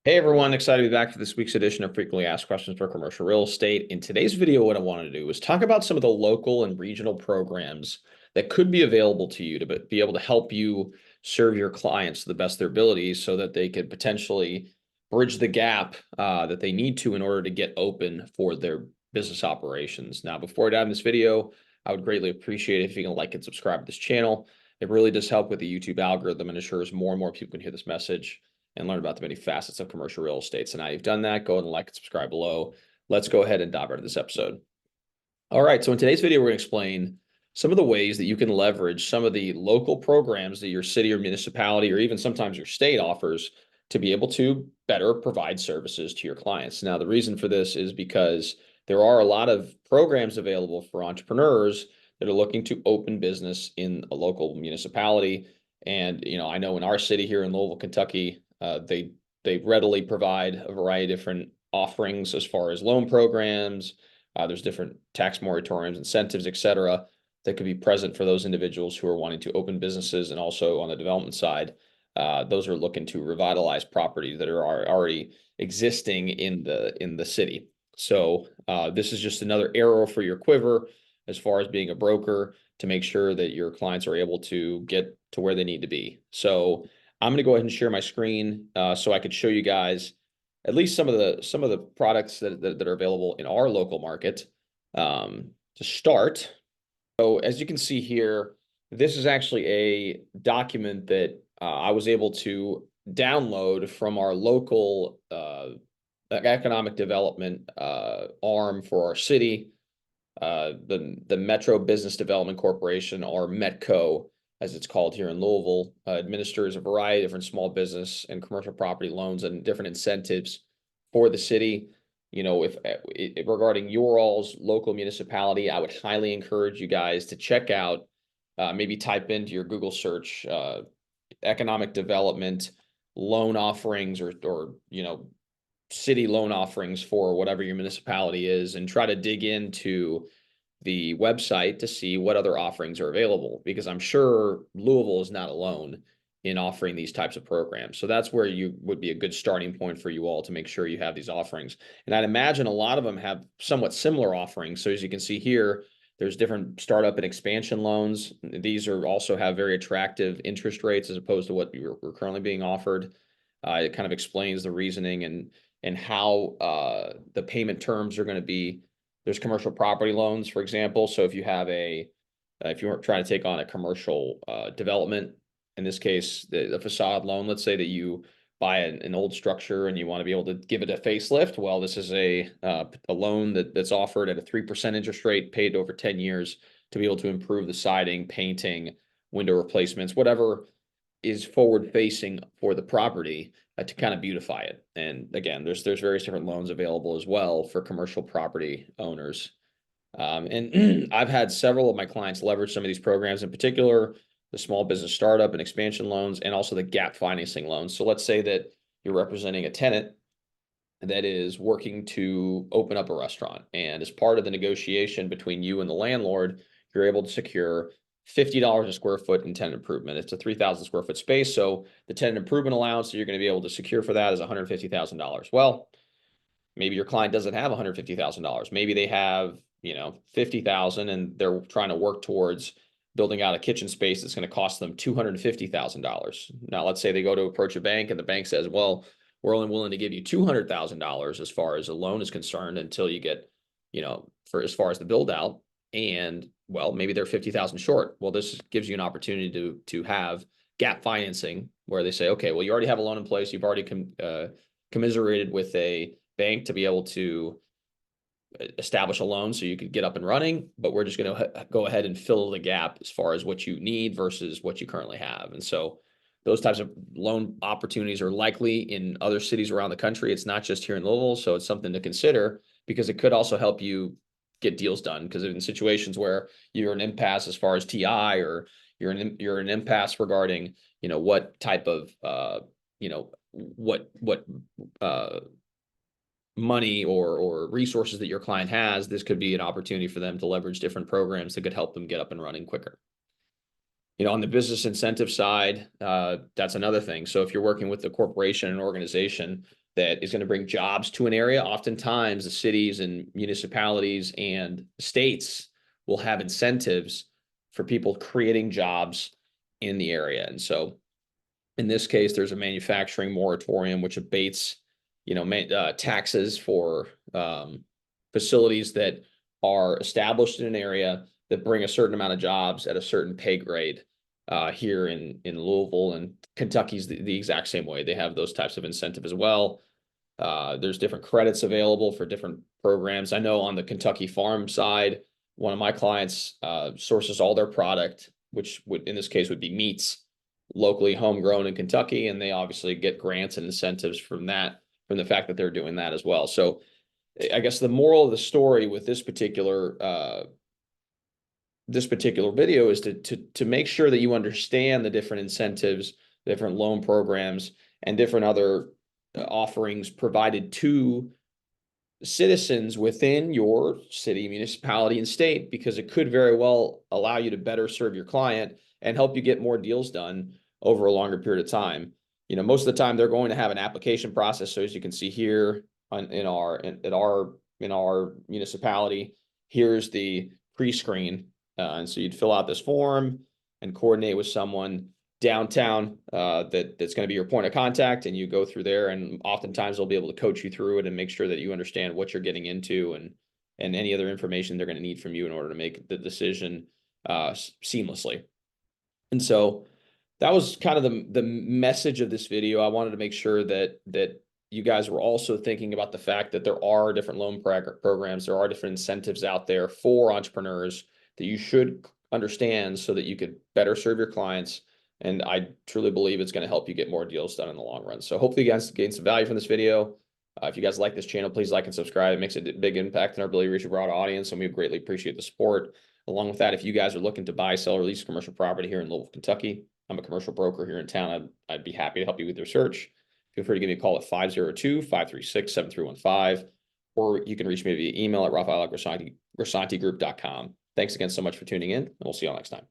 Hey everyone, excited to be back for this week's edition of Frequently Asked Questions for Commercial Real Estate. In today's video, what I wanted to do is talk about some of the local and regional programs that could be available to you to be able to help you serve your clients to the best of their abilities so that they could potentially bridge the gap that they need to in order to get open for their business operations. Now, before I dive in this video, I would greatly appreciate it if you can like and subscribe to this channel. It really does help with the YouTube algorithm and ensures more and more people can hear this message and learn about the many facets of commercial real estate. So now you've done that, go ahead and like and subscribe below. Let's go ahead and dive into this episode. All right, so in today's video, we're going to explain some of the ways that you can leverage some of the local programs that your city or municipality or even sometimes your state offers to be able to better provide services to your clients. Now, the reason for this is because there are a lot of programs available for entrepreneurs that are looking to open business in a local municipality. And, I know in our city here in Louisville, Kentucky, they readily provide a variety of different offerings as far as loan programs. There's different tax moratoriums, incentives, et cetera, that could be present for those individuals who are wanting to open businesses. And also on the development side, those are looking to revitalize properties that are already existing in the city. So this is just another arrow for your quiver as far as being a broker to make sure that your clients are able to get to where they need to be. So I'm going to go ahead and share my screen so I could show you guys at least some of the products that are available in our local market to start. So as you can see here, this is actually a document that I was able to download from our local economic development arm for our city, the Metro Business Development Corporation, or METCO, as it's called here in Louisville, administers a variety of different small business and commercial property loans and different incentives for the city. If regarding your all's local municipality, I would highly encourage you guys to check out, maybe type into your Google search, economic development loan offerings or city loan offerings for whatever your municipality is, and try to dig into the website to see what other offerings are available, because I'm sure Louisville is not alone in offering these types of programs. So that's where you would be a good starting point for you all to make sure you have these offerings. And I'd imagine a lot of them have somewhat similar offerings. So as you can see here, there's different startup and expansion loans. These are also have very attractive interest rates as opposed to what we're currently being offered. It kind of explains the reasoning and how the payment terms are going to be. There's commercial property loans, for example. So if you have if you're trying to take on a commercial development, in this case, the facade loan, let's say that you buy an old structure and you want to be able to give it a facelift. Well, this is a loan that's offered at a 3% interest rate, paid over 10 years to be able to improve the siding, painting, window replacements, whatever is forward facing for the property, to kind of beautify it. And again, there's various different loans available as well for commercial property owners. And I've had several of my clients leverage some of these programs, in particular the small business startup and expansion loans, and also the gap financing loans. So let's say that you're representing a tenant that is working to open up a restaurant, and as part of the negotiation between you and the landlord, you're able to secure $50 a square foot in tenant improvement. It's a 3,000 square foot space, so the tenant improvement allowance that you're going to be able to secure for that is $150,000. Well, maybe your client doesn't have $150,000. Maybe they have, 50,000, and they're trying to work towards building out a kitchen space that's going to cost them $250,000. Now, let's say they go to approach a bank and the bank says, well, we're only willing to give you $200,000 as far as a loan is concerned until you get, for as far as the build out. And well, maybe they're 50,000 short. Well, this gives you an opportunity to have gap financing where they say, okay, well, you already have a loan in place. You've already commiserated with a bank to be able to establish a loan so you could get up and running, but we're just going to go ahead and fill the gap as far as what you need versus what you currently have. And so those types of loan opportunities are likely in other cities around the country. It's not just here in Louisville. So it's something to consider, because it could also help you get deals done. Because in situations where you're an impasse as far as TI, or you're an impasse regarding, what type of, what money or resources that your client has, this could be an opportunity for them to leverage different programs that could help them get up and running quicker. On the business incentive side, that's another thing. So if you're working with a corporation and organization, that is going to bring jobs to an area. Oftentimes, the cities and municipalities and states will have incentives for people creating jobs in the area. And so in this case, there's a manufacturing moratorium, which abates, taxes for facilities that are established in an area that bring a certain amount of jobs at a certain pay grade. Here in Louisville, and Kentucky's the exact same way. They have those types of incentive as well. There's different credits available for different programs. I know on the Kentucky farm side, one of my clients sources all their product, which would in this case would be meats, locally homegrown in Kentucky, and they obviously get grants and incentives from that, from the fact that they're doing that as well. So I guess the moral of the story with this particular video is to make sure that you understand the different incentives, different loan programs, and different other offerings provided to citizens within your city, municipality, and state, because it could very well allow you to better serve your client and help you get more deals done over a longer period of time. Most of the time they're going to have an application process. So as you can see here in our municipality, here's the pre-screen. And so you'd fill out this form and coordinate with someone downtown that's going to be your point of contact, and you go through there, and oftentimes they'll be able to coach you through it and make sure that you understand what you're getting into and any other information they're going to need from you in order to make the decision seamlessly. And so that was kind of the message of this video. I wanted to make sure that you guys were also thinking about the fact that there are different loan programs, there are different incentives out there for entrepreneurs that you should understand so that you could better serve your clients. And I truly believe it's going to help you get more deals done in the long run. So hopefully you guys gain some value from this video. If you guys like this channel, please like and subscribe. It makes a big impact in our ability to reach a broad audience, and we greatly appreciate the support. Along with that, if you guys are looking to buy, sell, or lease commercial property here in Louisville, Kentucky, I'm a commercial broker here in town. I'd be happy to help you with your search. Feel free to give me a call at 502-536-7315, or you can reach me via email at Raphael@grisantigroup.com. Thanks again so much for tuning in, and we'll see you all next time.